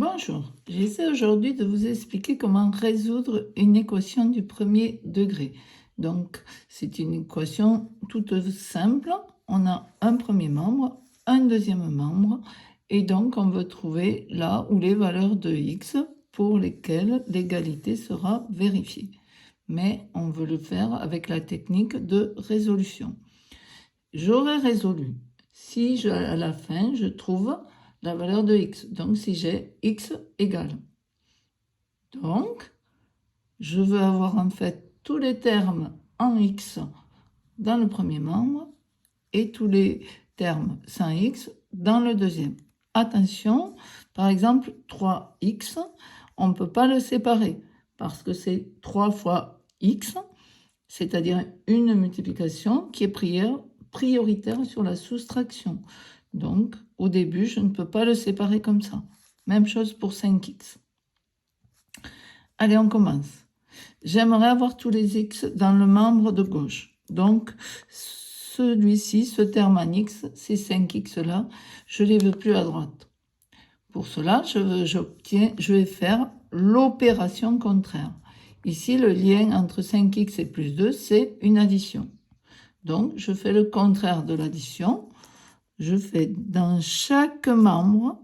Bonjour, j'essaie aujourd'hui de vous expliquer comment résoudre une équation du premier degré. Donc, c'est une équation toute simple. On a un premier membre, un deuxième membre, et donc on veut trouver là où les valeurs de x pour lesquelles l'égalité sera vérifiée. Mais on veut le faire avec la technique de résolution. J'aurais résolu si à la fin je trouve la valeur de x. Donc, si j'ai x égale. Donc, je veux avoir en fait tous les termes en x dans le premier membre et tous les termes sans x dans le deuxième. Attention, par exemple, 3x, on ne peut pas le séparer parce que c'est 3 fois x, c'est-à-dire une multiplication qui est prioritaire sur la soustraction. Donc, au début, je ne peux pas le séparer comme ça. Même chose pour 5x. Allez, on commence. J'aimerais avoir tous les x dans le membre de gauche. Donc, celui-ci, ce terme en x, ces 5x là, je ne les veux plus à droite. Pour cela, je vais faire l'opération contraire. Ici, le lien entre 5x et plus 2, c'est une addition. Donc, je fais le contraire de l'addition. Je fais dans chaque membre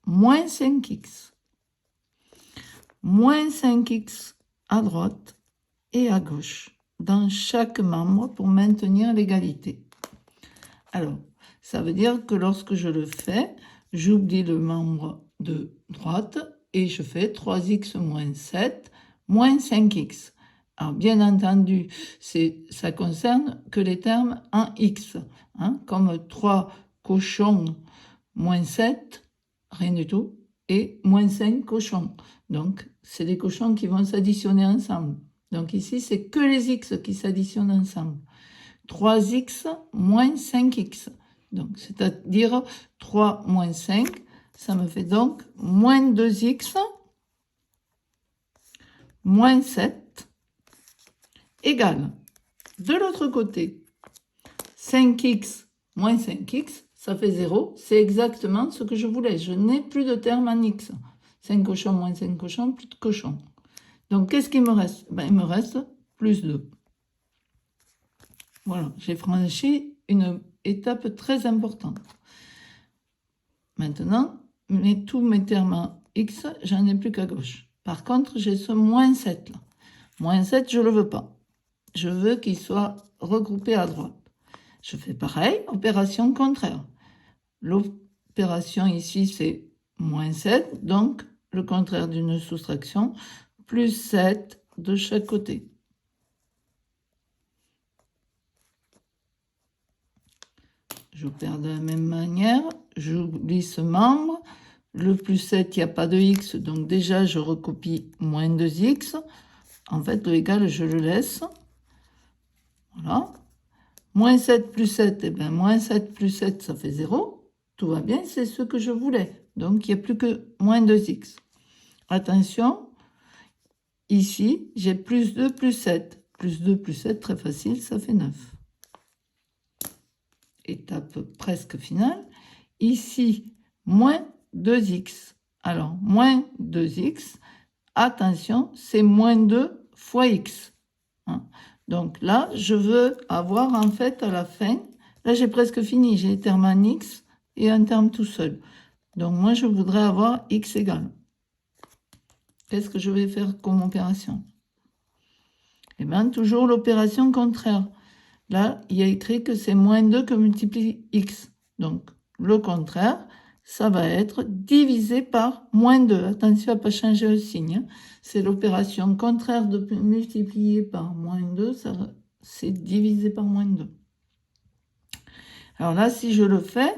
moins 5x. Moins 5x à droite et à gauche, dans chaque membre pour maintenir l'égalité. Alors, ça veut dire que lorsque je le fais, j'oublie le membre de droite et je fais 3x moins 7 moins 5x. Alors, bien entendu, ça concerne que les termes en x, comme 3 cochons moins 7, rien du tout, et moins 5 cochons. Donc, c'est les cochons qui vont s'additionner ensemble. Donc ici, c'est que les x qui s'additionnent ensemble. 3x moins 5x. Donc, c'est-à-dire 3 moins 5, ça me fait donc moins 2x moins 7 égale. De l'autre côté, 5x moins 5x, ça fait 0. C'est exactement ce que je voulais. Je n'ai plus de terme en x. 5 cochons moins 5 cochons, plus de cochons. Donc, qu'est-ce qu'il me reste? Il me reste plus 2. Voilà, j'ai franchi une étape très importante. Maintenant, tous mes termes en x, j'en ai plus qu'à gauche. Par contre, j'ai ce moins 7 là. Moins 7, je ne le veux pas. Je veux qu'il soit regroupé à droite. Je fais pareil, opération contraire. L'opération ici, c'est moins 7, donc le contraire d'une soustraction, plus 7 de chaque côté. J'opère de la même manière, j'oublie ce membre. Le plus 7, il n'y a pas de x, donc déjà je recopie moins 2x. En fait, le égal, je le laisse. Voilà. Moins 7 plus 7, et bien moins 7 plus 7, ça fait 0. Tout va bien, c'est ce que je voulais. Donc, il n'y a plus que moins 2x. Attention, ici, j'ai plus 2 plus 7. Plus 2 plus 7, très facile, ça fait 9. Étape presque finale. Ici, moins 2x. Alors, moins 2x, attention, c'est moins 2 fois x. Donc là, je veux avoir en fait à la fin, là j'ai presque fini, j'ai un terme en x et un terme tout seul. Donc moi, je voudrais avoir x égale. Qu'est-ce que je vais faire comme opération? Eh bien, toujours l'opération contraire. Là, il y a écrit que c'est moins 2 que multiplie x. Donc, le contraire, ça va être divisé par moins 2. Attention à ne pas changer le signe. C'est l'opération contraire de multiplier par moins 2, c'est divisé par moins 2. Alors là, si je le fais,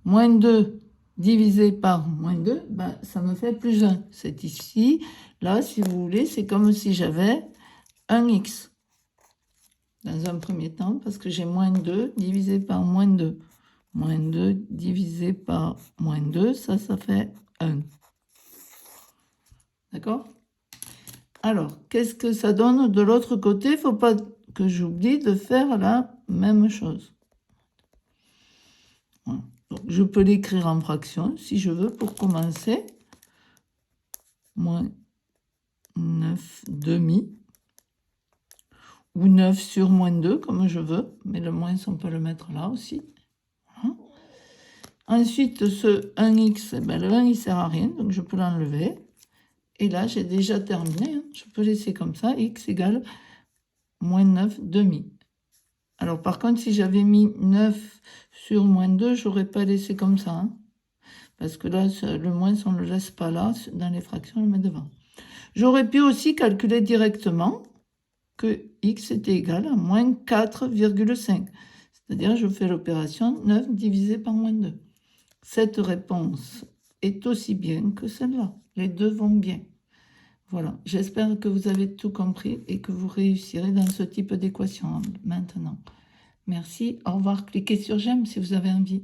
moins 2 divisé par moins 2, ben, ça me fait plus 1. C'est ici. Là, si vous voulez, c'est comme si j'avais un x. Dans un premier temps, parce que j'ai moins 2 divisé par moins 2. Moins 2 divisé par moins 2, ça fait 1. D'accord? Alors, qu'est-ce que ça donne de l'autre côté? Il ne faut pas que j'oublie de faire la même chose. Voilà. Donc, je peux l'écrire en fraction, si je veux, pour commencer. moins 9 demi, ou 9 sur moins 2, comme je veux, mais le moins, on peut le mettre là aussi. Voilà. Ensuite, ce 1x, ben, le 1, il ne sert à rien, donc je peux l'enlever. Et là, j'ai déjà terminé. Hein. Je peux laisser comme ça, x égale moins 9 demi. Alors, par contre, si j'avais mis 9 sur moins 2, je n'aurais pas laissé comme ça. Hein. Parce que là, le moins, on ne le laisse pas là. Dans les fractions, on le met devant. J'aurais pu aussi calculer directement que x était égal à moins 4,5. C'est-à-dire, je fais l'opération 9 divisé par moins 2. Cette réponse est aussi bien que celle-là. Les deux vont bien. Voilà, j'espère que vous avez tout compris et que vous réussirez dans ce type d'équation maintenant. Merci, au revoir. Cliquez sur j'aime si vous avez envie.